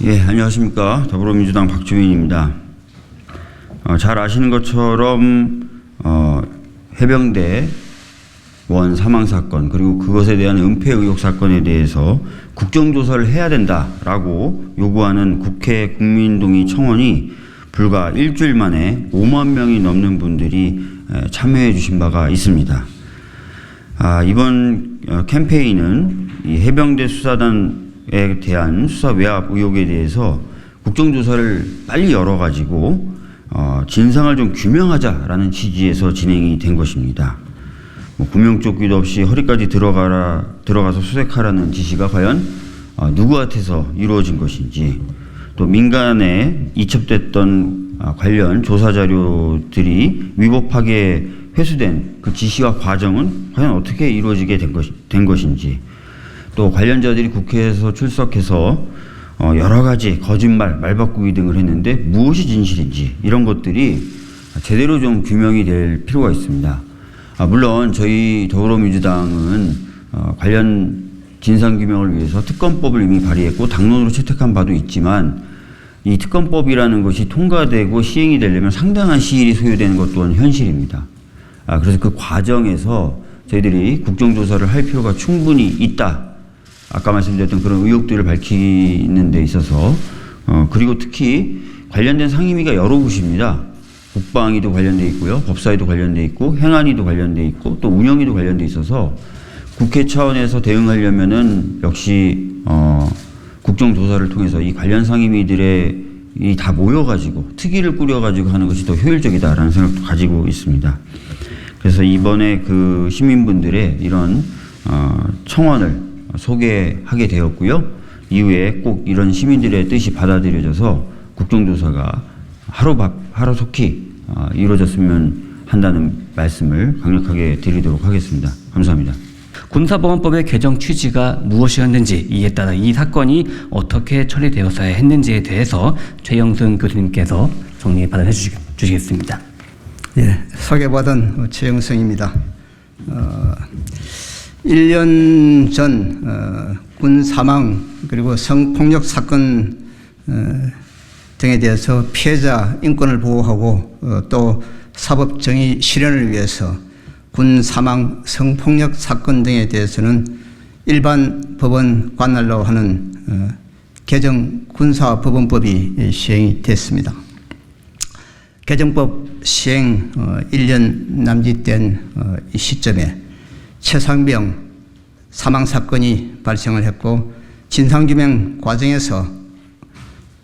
예, 안녕하십니까. 더불어민주당 박주민입니다. 잘 아시는 것처럼 해병대 원 사망 사건 그리고 그것에 대한 은폐 의혹 사건에 대해서 국정조사를 해야 된다라고 요구하는 국회 국민동의 청원이 불과 일주일 만에 5만 명이 넘는 분들이 참여해 주신 바가 있습니다. 이번 캠페인은 이 해병대 수사단에 대한 수사 외압 의혹에 대해서 국정조사를 빨리 열어가지고 진상을 좀 규명하자라는 취지에서 진행이 된 것입니다. 구명조끼도 없이 허리까지 들어가서 수색하라는 지시가 과연 누구한테서 이루어진 것인지, 또 민간에 이첩됐던 관련 조사 자료들이 위법하게 회수된 그 지시와 과정은 과연 어떻게 이루어지게 된 것인지, 또 관련자들이 국회에서 출석해서 여러 가지 거짓말, 말바꾸기 등을 했는데 무엇이 진실인지 이런 것들이 제대로 좀 규명이 될 필요가 있습니다. 물론 저희 더불어민주당은 관련 진상규명을 위해서 특검법을 이미 발의했고 당론으로 채택한 바도 있지만, 이 특검법이라는 것이 통과되고 시행이 되려면 상당한 시일이 소요되는 것 또한 현실입니다. 그래서 그 과정에서 저희들이 국정조사를 할 필요가 충분히 있다. 아까 말씀드렸던 그런 의혹들을 밝히는 데 있어서 그리고 특히 관련된 상임위가 여러 곳입니다. 국방위도 관련돼 있고요, 법사위도 관련돼 있고, 행안위도 관련돼 있고, 또 운영위도 관련돼 있어서 국회 차원에서 대응하려면은 역시 국정조사를 통해서 이 관련 상임위들의 다 모여가지고 특위를 꾸려가지고 하는 것이 더 효율적이다라는 생각도 가지고 있습니다. 그래서 이번에 그 시민분들의 이런 청원을 소개하게 되었고요. 이후에 꼭 이런 시민들의 뜻이 받아들여져서 국정조사가 하루속히 이루어졌으면 한다는 말씀을 강력하게 드리도록 하겠습니다. 감사합니다. 군사보안법의 개정 취지가 무엇이었는지, 이에 따라 이 사건이 어떻게 처리되었어야 했는지에 대해서 최영승 교수님께서 정리 발언해 주시겠습니다. 예, 소개받은 최영승입니다. 1년 전 군 사망 그리고 성폭력 사건 등에 대해서 피해자 인권을 보호하고 또 사법정의 실현을 위해서 군 사망 성폭력 사건 등에 대해서는 일반 법원 관할로 하는 개정 군사법원법이 시행이 됐습니다. 개정법 시행 1년 남짓된 이 시점에 최상병 사망 사건이 발생을 했고, 진상규명 과정에서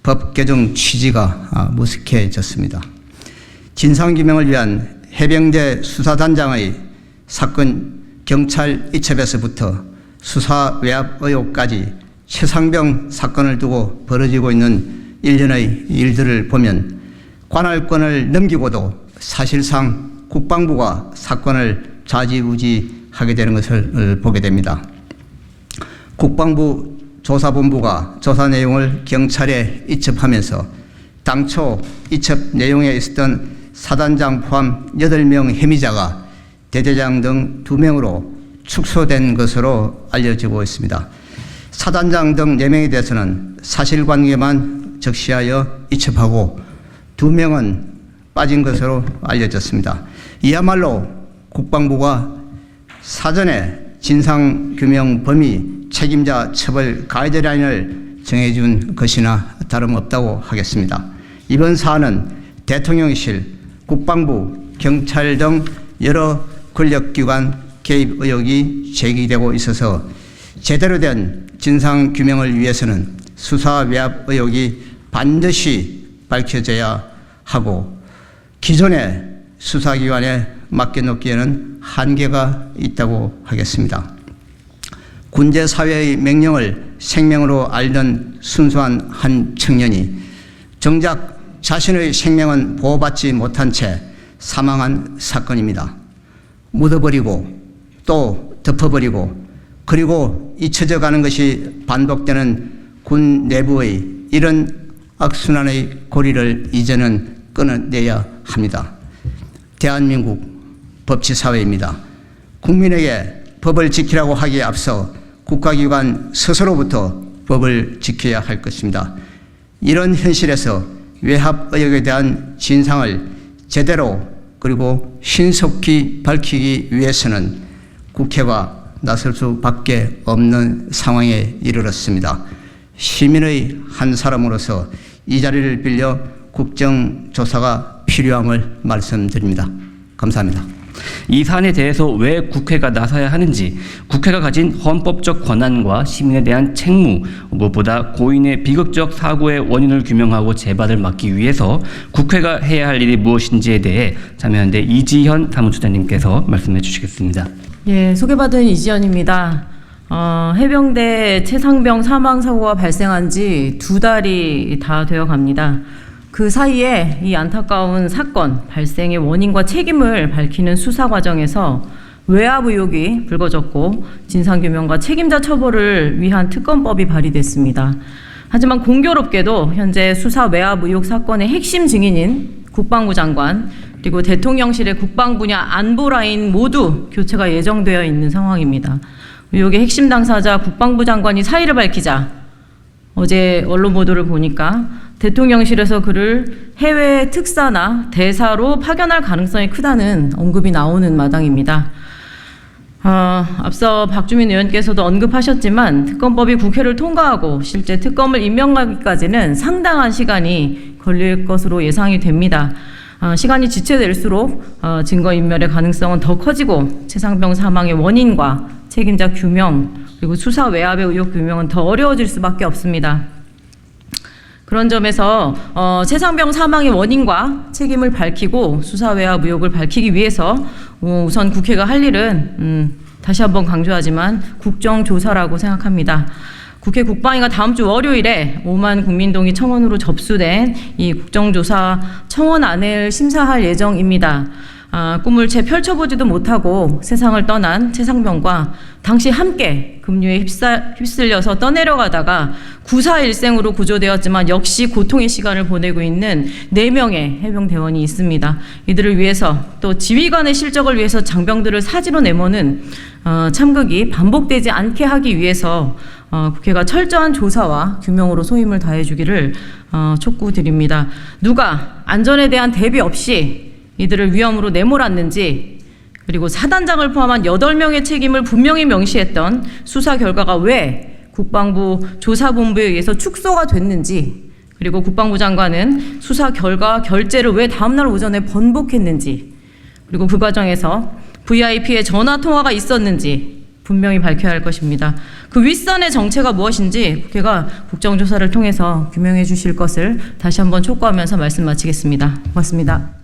법 개정 취지가 무색해졌습니다. 진상규명을 위한 해병대 수사단장의 사건 경찰 이첩에서부터 수사 외압 의혹까지 최상병 사건을 두고 벌어지고 있는 일련의 일들을 보면 관할권을 넘기고도 사실상 국방부가 사건을 좌지우지하게 되는 것을 보게 됩니다. 국방부 조사본부가 조사 내용을 경찰에 이첩하면서 당초 이첩 내용에 있었던 사단장 포함 8명 혐의자가 대대장 등 2명으로 축소된 것으로 알려지고 있습니다. 사단장 등 4명에 대해서는 사실관계만 적시하여 이첩하고 2명은 빠진 것으로 알려졌습니다. 이야말로 국방부가 사전에 진상규명 범위 책임자 처벌 가이드라인을 정해준 것이나 다름없다고 하겠습니다. 이번 사안은 대통령실, 국방부, 경찰 등 여러 권력기관 개입 의혹이 제기되고 있어서 제대로 된 진상규명을 위해서는 수사 외압 의혹이 반드시 밝혀져야 하고, 기존의 수사기관에 맡겨놓기에는 한계가 있다고 하겠습니다. 군제사회의 명령을 생명으로 알던 순수한 한 청년이 정작 자신의 생명은 보호받지 못한 채 사망한 사건입니다. 묻어버리고 또 덮어버리고 그리고 잊혀져 가는 것이 반복되는 군 내부의 이런 악순환의 고리를 이제는 끊어내야 합니다. 대한민국 법치사회입니다. 국민에게 법을 지키라고 하기에 앞서 국가기관 스스로부터 법을 지켜야 할 것입니다. 이런 현실에서 외압 의혹에 대한 진상을 제대로 그리고 신속히 밝히기 위해서는 국회가 나설 수밖에 없는 상황에 이르렀습니다. 시민의 한 사람으로서 이 자리를 빌려 국정조사가 필요함을 말씀드립니다. 감사합니다. 이 사안에 대해서 왜 국회가 나서야 하는지, 국회가 가진 헌법적 권한과 시민에 대한 책무, 무엇보다 고인의 비극적 사고의 원인을 규명하고 재발을 막기 위해서 국회가 해야 할 일이 무엇인지에 대해 참여연대 이지현 사무처장님께서 말씀해 주시겠습니다. 예, 소개받은 이지연입니다. 해병대 최상병 사망 사고가 발생한 지 2달이 다 되어 갑니다. 그 사이에 이 안타까운 사건 발생의 원인과 책임을 밝히는 수사 과정에서 외압 의혹이 불거졌고 진상규명과 책임자 처벌을 위한 특검법이 발의됐습니다. 하지만 공교롭게도 현재 수사 외압 의혹 사건의 핵심 증인인 국방부 장관 그리고 대통령실의 국방 분야 안보 라인 모두 교체가 예정되어 있는 상황입니다. 의혹의 핵심 당사자 국방부 장관이 사의를 밝히자 어제 언론 보도를 보니까 대통령실에서 그를 해외 특사나 대사로 파견할 가능성이 크다는 언급이 나오는 마당입니다. 앞서 박주민 의원께서도 언급하셨지만 특검법이 국회를 통과하고 실제 특검을 임명하기까지는 상당한 시간이 걸릴 것으로 예상이 됩니다. 시간이 지체될수록 증거인멸의 가능성은 더 커지고 최상병 사망의 원인과 책임자 규명 그리고 수사 외압의 의혹 규명은 더 어려워질 수밖에 없습니다. 그런 점에서 최상병 사망의 원인과 책임을 밝히고 수사 외압 의혹을 밝히기 위해서 우선 국회가 할 일은 다시 한번 강조하지만 국정조사라고 생각합니다. 국회 국방위가 다음 주 월요일에 5만 국민동의 청원으로 접수된 이 국정조사 청원안을 심사할 예정입니다. 꿈을 채 펼쳐보지도 못하고 세상을 떠난 최상병과 당시 함께 급류에 휩쓸려서 떠내려가다가 구사일생으로 구조되었지만 역시 고통의 시간을 보내고 있는 4명의 해병대원이 있습니다. 이들을 위해서 또 지휘관의 실적을 위해서 장병들을 사지로 내모는 참극이 반복되지 않게 하기 위해서 국회가 철저한 조사와 규명으로 소임을 다해주기를 촉구드립니다. 누가 안전에 대한 대비 없이 이들을 위험으로 내몰았는지 그리고 사단장을 포함한 8명의 책임을 분명히 명시했던 수사 결과가 왜 국방부 조사본부에 의해서 축소가 됐는지 그리고 국방부 장관은 수사 결과 결재를 왜 다음날 오전에 번복했는지 그리고 그 과정에서 VIP의 전화 통화가 있었는지 분명히 밝혀야 할 것입니다. 그 윗선의 정체가 무엇인지 국회가 국정조사를 통해서 규명해 주실 것을 다시 한번 촉구하면서 말씀 마치겠습니다. 고맙습니다.